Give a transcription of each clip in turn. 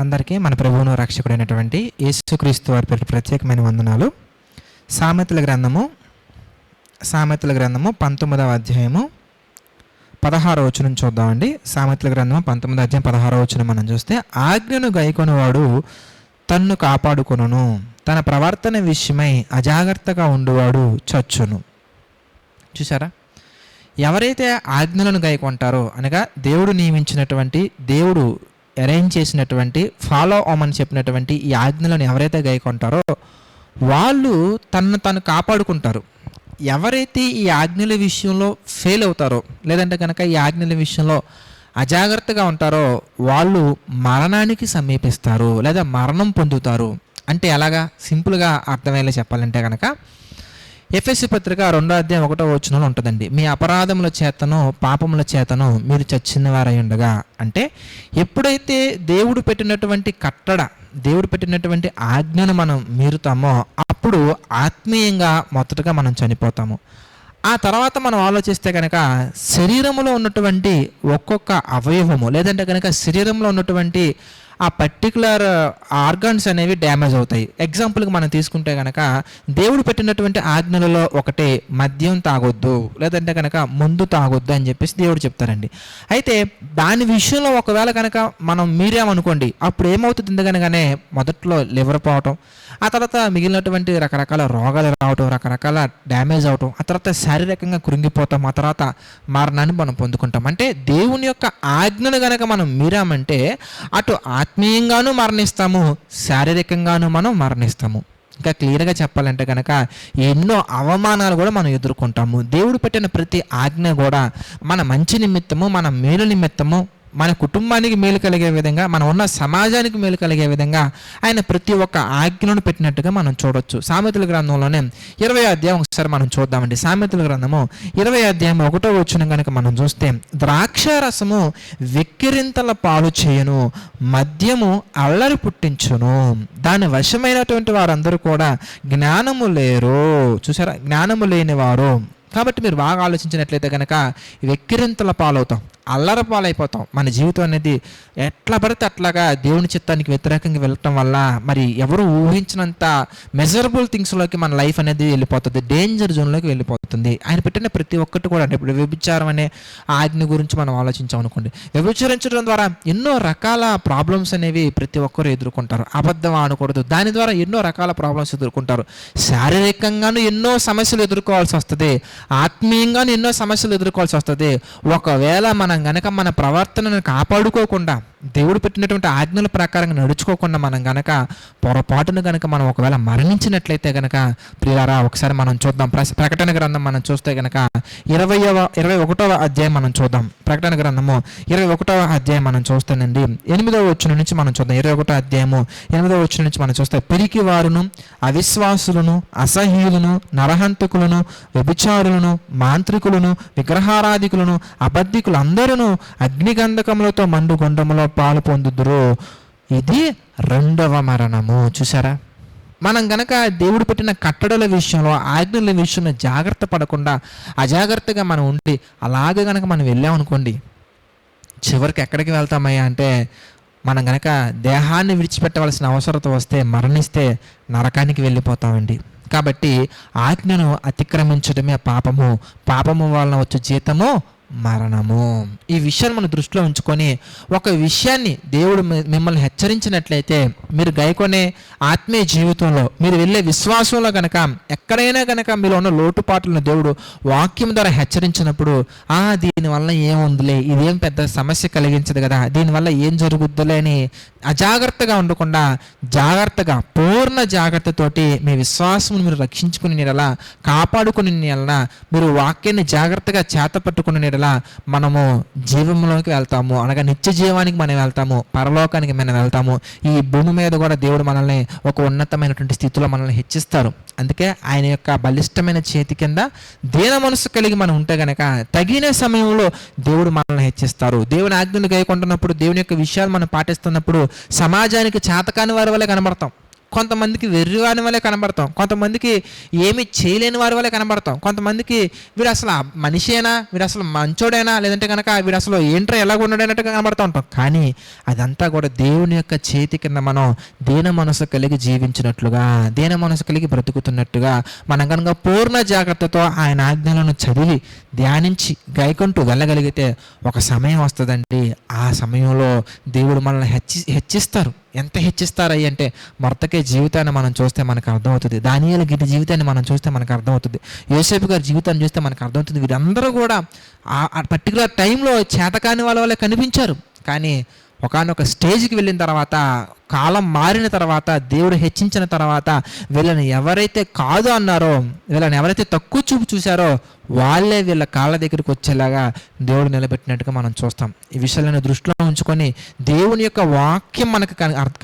అందరికీ మన ప్రభువును రక్షకుడైనటువంటి యేసుక్రీస్తు వారి పేరు ప్రత్యేకమైన వందనాలు. సామెతల గ్రంథము 19వ అధ్యాయము 16వ వచనం చూద్దామండి. సామెతల గ్రంథము 19వ అధ్యాయం 16వ వచనం మనం చూస్తే, ఆజ్ఞను గైకొనువాడు తన్ను కాపాడుకొనును, తన ప్రవర్తన విషయమై అజాగ్రత్తగా ఉండువాడు చచ్చును. చూసారా, ఎవరైతే ఆజ్ఞలను గైకొంటారో అనగా దేవుడు నియమించినటువంటి, దేవుడు అరేంజ్ చేసినటువంటి, ఫాలో అవ్వమని చెప్పినటువంటి ఈ ఆజ్ఞలను ఎవరైతే గైకొంటారో వాళ్ళు తను కాపాడుకుంటారు. ఎవరైతే ఈ ఆజ్ఞల విషయంలో ఫెయిల్ అవుతారో, లేదంటే కనుక ఈ ఆజ్ఞల విషయంలో అజాగ్రత్తగా ఉంటారో వాళ్ళు మరణానికి సమీపిస్తారు లేదా మరణం పొందుతారు. అంటే ఎలాగా, సింపుల్గా అర్థమయ్యేలా చెప్పాలంటే కనుక ఎఫెసీ పత్రిక 2వ అధ్యాయం 1వ వచనంలో ఉంటుందండి, మీ అపరాధముల చేతను పాపముల చేతను మీరు చచ్చిన వారై ఉండగా. అంటే ఎప్పుడైతే దేవుడు పెట్టినటువంటి కట్టడ, దేవుడు పెట్టినటువంటి ఆజ్ఞను మనం మీరుతామో అప్పుడు ఆత్మీయంగా మొదటగా మనం చనిపోతాము. ఆ తర్వాత మనం ఆలోచిస్తే కనుక శరీరంలో ఉన్నటువంటి ఒక్కొక్క అవయవము, లేదంటే కనుక శరీరంలో ఉన్నటువంటి ఆ పర్టికులర్ ఆర్గాన్స్ అనేవి డ్యామేజ్ అవుతాయి. ఎగ్జాంపుల్కి మనం తీసుకుంటే కనుక దేవుడు పెట్టినటువంటి ఆజ్ఞలలో ఒకటే మద్యం తాగొద్దు, లేదంటే కనుక మందు తాగొద్దు అని చెప్పేసి దేవుడు చెప్తారండి. అయితే దాని విషయంలో ఒకవేళ కనుక మనం మీరేమనుకోండి, అప్పుడు ఏమవుతుంది ఎందుకనగానే మొదట్లో లివర్ పోవటం, ఆ తర్వాత మిగిలినటువంటి రకరకాల రోగాలు రావటం, రకరకాల డ్యామేజ్ అవటం, ఆ తర్వాత శారీరకంగా కృంగిపోతాం, ఆ తర్వాత మరణాన్ని మనం పొందుకుంటాం. అంటే దేవుని యొక్క ఆజ్ఞను కనుక మనం మీరామంటే అటు ఆత్మీయంగానూ మరణిస్తాము, శారీరకంగానూ మనం మరణిస్తాము. ఇంకా క్లియర్గా చెప్పాలంటే కనుక ఎన్నో అవమానాలు కూడా మనం ఎదుర్కొంటాము. దేవుడు పెట్టిన ప్రతి ఆజ్ఞ కూడా మన మంచి నిమిత్తము, మన మేలు నిమిత్తము, మన కుటుంబానికి మేలు కలిగే విధంగా, మనం ఉన్న సమాజానికి మేలు కలిగే విధంగా ఆయన ప్రతి ఒక్క ఆజ్ఞలను పెట్టినట్టుగా మనం చూడొచ్చు. సామెతల గ్రంథంలోనే 20వ అధ్యాయం ఒకసారి మనం చూద్దామండి. సామెతల గ్రంథము 20వ అధ్యాయం 1వ వచనం కనుక మనం చూస్తే, ద్రాక్షారసము వెక్కిరింతల పాలు చేయను, మద్యము అల్లరి పుట్టించును, దాని వశమైనటువంటి వారందరూ కూడా జ్ఞానము లేరు. చూసారా, జ్ఞానము లేని వారు. కాబట్టి మీరు బాగా ఆలోచించినట్లయితే కనుక వెక్కిరింతల పాలవుతాం, అల్లర పాలైపోతాం. మన జీవితం అనేది ఎట్లా పడితే అట్లాగా దేవుని చిత్తానికి వ్యతిరేకంగా వెళ్ళటం వల్ల మరి ఎవరు ఊహించినంత మెజరబుల్ థింగ్స్లోకి మన లైఫ్ అనేది వెళ్ళిపోతుంది, డేంజర్ జోన్లోకి వెళ్ళిపోతుంది. ఆయన పెట్టిన ప్రతి ఒక్కటి కూడా, ఇప్పుడు వ్యభిచారం అనే ఆజ్ఞ గురించి మనం ఆలోచించాం అనుకోండి, వ్యభిచరించడం ద్వారా ఎన్నో రకాల ప్రాబ్లమ్స్ అనేవి ప్రతి ఒక్కరు ఎదుర్కొంటారు. అబద్ధం ఆడకూడదు, దాని ద్వారా ఎన్నో రకాల ప్రాబ్లమ్స్ ఎదుర్కొంటారు. శారీరకంగానూ ఎన్నో సమస్యలు ఎదుర్కోవాల్సి వస్తుంది, ఆత్మీయంగానూ ఎన్నో సమస్యలు ఎదుర్కోవాల్సి వస్తుంది. ఒకవేళ మనం గనక మన ప్రవర్తనను కాపాడుకోకుండా, దేవుడు పెట్టినటువంటి ఆజ్ఞల ప్రకారంగా నడుచుకోకుండా మనం గనక పొరపాటును గనక మనం ఒకవేళ మరణించినట్లయితే గనక ప్రియులారా, ఒకసారి మనం చూద్దాం. ప్రకటన గ్రంథం మనం చూస్తే గనక 21వ అధ్యాయం మనం చూద్దాం. ప్రకటన గ్రంథము 21వ అధ్యాయం మనం చూస్తానండి. 8వ వచనం నుంచి మనం చూద్దాం. 21వ అధ్యాయము 8వ వచనం నుంచి మనం చూస్తే, పిరికి వారును, అవిశ్వాసులను, అసహ్యులను, నరహంతకులను, వ్యభిచారులను, మాంత్రికులను, విగ్రహారాధికులను, అబద్ధికులు అందరూ అగ్నిగంధకములతో మండు గుండములో పాలు పొందుదురు. ఇది 2వ మరణము. చూసారా, మనం గనక దేవుడు పెట్టిన కట్టడల విషయంలో, ఆజ్ఞల విషయంలో జాగ్రత్త పడకుండా అజాగ్రత్తగా మనం ఉండి అలాగే గనక మనం వెళ్ళామనుకోండి, చివరికి ఎక్కడికి వెళ్తామయ్యా అంటే, మనం గనక దేహాన్ని విడిచిపెట్టవలసిన అవసరత వస్తే, మరణిస్తే నరకానికి వెళ్ళిపోతామండి. కాబట్టి ఆజ్ఞను అతిక్రమించడమే పాపము, పాపము వలన వచ్చే జీతము మరణము. ఈ విషయాన్ని మనం దృష్టిలో ఉంచుకొని, ఒక విషయాన్ని దేవుడు మిమ్మల్ని హెచ్చరించినట్లయితే, మీరు గైకొనే ఆత్మీయ జీవితంలో, మీరు వెళ్ళే విశ్వాసంలో కనుక ఎక్కడైనా కనుక మీలో ఉన్న లోటుపాట్లను దేవుడు వాక్యం ద్వారా హెచ్చరించినప్పుడు, దీనివల్ల ఏముందిలే, ఇదేం పెద్ద సమస్య కలిగించదు కదా, దీనివల్ల ఏం జరుగుద్దులే అని అజాగ్రత్తగా ఉండకుండా జాగ్రత్తగా, పూర్ణ జాగ్రత్తతోటి మీ విశ్వాసం మీరు రక్షించుకుని నీడలా, కాపాడుకుని నీడలా, మీరు వాక్యాన్ని జాగ్రత్తగా చేతపట్టుకుని నీడలా మనము జీవంలోకి వెళ్తాము, అనగా నిత్య జీవానికి మనం వెళ్తాము, పరలోకానికి మనం వెళ్తాము. ఈ భూమి మీద కూడా దేవుడు మనల్ని ఒక ఉన్నతమైనటువంటి స్థితిలో మనల్ని హెచ్చిస్తారు. అందుకే ఆయన యొక్క బలిష్టమైన చేతి కింద దీన మనసు కలిగి మనం ఉంటే గనక తగిన సమయంలో దేవుడు మనల్ని హెచ్చిస్తారు. దేవుని ఆజ్ఞలు గైకొంటున్నప్పుడు, దేవుని యొక్క విషయాలు మనం పాటిస్తున్నప్పుడు సమాజానికి చేతకాని వారి వల్ల కనబడతాం. కొంతమందికి వెర్రివాని వల్లే కనబడతాం, కొంతమందికి ఏమి చేయలేని వారి వల్లే కనబడతాం, కొంతమందికి వీడు అసలు మనిషేనా, వీడు అసలు మంచోడైనా, లేదంటే కనుక వీడు అసలు ఏంట్రా ఎలా ఉన్నాడైనట్టుగా కనబడుతూ ఉంటాం. కానీ అదంతా కూడా దేవుని యొక్క చేతి కింద మనం దీన మనసు కలిగి జీవించినట్లుగా, దీన మనసు కలిగి బ్రతుకుతున్నట్టుగా మనం కనుక పూర్ణ జాగ్రత్తతో ఆయన ఆజ్ఞలను చదివి ధ్యానించి గైకొంటూ వెళ్ళగలిగితే ఒక సమయం వస్తుందండి. ఆ సమయంలో దేవుడు మనల్ని హెచ్చిస్తారు. ఎంత హెచ్చిస్తారయ్యి అంటే మొర్దెకై జీవితాన్ని మనం చూస్తే మనకు అర్థమవుతుంది, దానియేలు గిరి జీవితాన్ని మనం చూస్తే మనకు అర్థమవుతుంది, యోసేపు గారి జీవితాన్ని చూస్తే మనకు అర్థమవుతుంది. వీరందరూ కూడా ఆ పర్టికులర్ టైంలో చేతకాని వాళ్ళ వల్లే కనిపించారు. కానీ ఒకానొక స్టేజ్కి వెళ్ళిన తర్వాత, కాలం మారిన తర్వాత, దేవుడు హెచ్చించిన తర్వాత వీళ్ళని ఎవరైతే కాదు అన్నారో, వీళ్ళని ఎవరైతే తక్కువ చూపు చూశారో వాళ్ళే వీళ్ళ కాళ్ళ దగ్గరికి వచ్చేలాగా దేవుడు నిలబెట్టినట్టుగా మనం చూస్తాం. ఈ విషయాలను దృష్టిలో ఉంచుకొని దేవుని యొక్క వాక్యం మనకు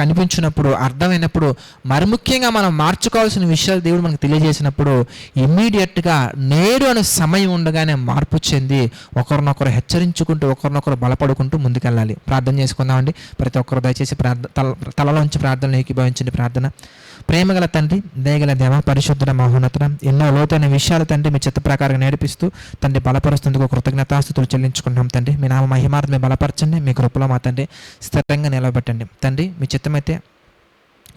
కనిపించినప్పుడు, అర్థమైనప్పుడు, మరి ముఖ్యంగా మనం మార్చుకోవాల్సిన విషయాలు దేవుడు మనకు తెలియజేసినప్పుడు ఇమ్మీడియట్గా నేడు అనే సమయం ఉండగానే మార్పు చెంది ఒకరినొకరు హెచ్చరించుకుంటూ, ఒకరినొకరు బలపడుకుంటూ ముందుకెళ్ళాలి. ప్రార్థన చేసుకుందామండి. ప్రతి ఒక్కరు దయచేసి తలలోంచి ప్రార్థనలు ఏకీభవించండి. ప్రార్థన. ప్రేమగల తండ్రి, దయగల దేవ, పరిశుద్ధుడ, మహోన్నతుడ, ఎన్నో లోతైన విషయాలు తండ్రి మీ చిత్త ప్రకారం నేర్పిస్తూ తండ్రి బలపరుస్తుందుకు కృతజ్ఞతాస్తుతులు చెల్లించుకుంటున్నాం తండ్రి. మీ నామ మహిమార్థమే బలపరచండి, మీ కృపలో మా తండ్రి స్థిరంగా నిలబెట్టండి తండ్రి. మీ చిత్తమైతే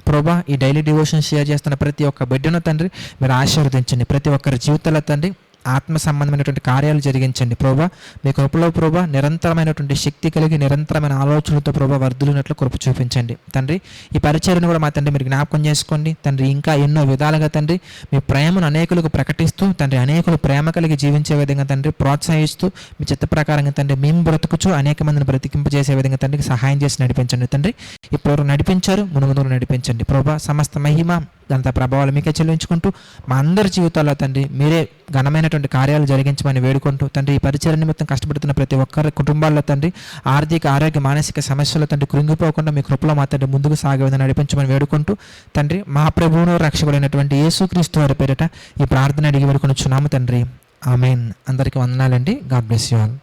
ప్రభా ఈ డైలీ డివోషన్ షేర్ చేస్తున్న ప్రతి ఒక్క బిడ్డను తండ్రి మీరు ఆశీర్వదించండి. ప్రతి ఒక్కరి జీవితాల్లో తండ్రి ఆత్మ సంబంధమైనటువంటి కార్యాలు జరిగించండి ప్రభా. మీ కృపలో ప్రభా నిరంతరమైనటువంటి శక్తి కలిగి, నిరంతరమైన ఆలోచనలతో ప్రభా వర్ధులున్నట్లు కృప చూపించండి తండ్రి. ఈ పరిచర్ను కూడా మా తండ్రి మీరు జ్ఞాపకం చేసుకోండి తండ్రి. ఇంకా ఎన్నో విధాలుగా తండ్రి మీ ప్రేమను అనేకులకు ప్రకటిస్తూ తండ్రి, అనేకులు ప్రేమ కలిగి జీవించే విధంగా తండ్రి ప్రోత్సహిస్తూ మీ చిత్త ప్రకారంగా తండ్రి మేము బ్రతుకుచు అనేక మందిని బ్రతికింపజేసే విధంగా తండ్రికి సహాయం చేసి నడిపించండి తండ్రి. ఇప్పుడు నడిపించారు, మునుముందు నడిపించండి ప్రభా. సమస్త మహిమ అంత ప్రభావాలు మీకే చెల్లించుకుంటూ మా అందరి జీవితాల్లో తండ్రి మీరే ఘనమైనటువంటి కార్యాలు జరిగించమని వేడుకుంటూ తండ్రి, ఈ పరిచర్య నిమిత్తం కష్టపడుతున్న ప్రతి ఒక్కరి కుటుంబాల్లో తండ్రి ఆర్థిక, ఆరోగ్య, మానసిక సమస్యలు తండ్రి కృంగిపోకుండా మీ కృపలో మా తండ్రి ముందుకు సాగే విధంగా నడిపించమని వేడుకుంటూ తండ్రి మా ప్రభువును రక్షకుడైనటువంటి యేసుక్రీస్తు వారి పేరిట ఈ ప్రార్థన అడిగి వేడుకొనుచున్నాము తండ్రి. ఆమేన్. అందరికీ వందనాలండి. God bless you all.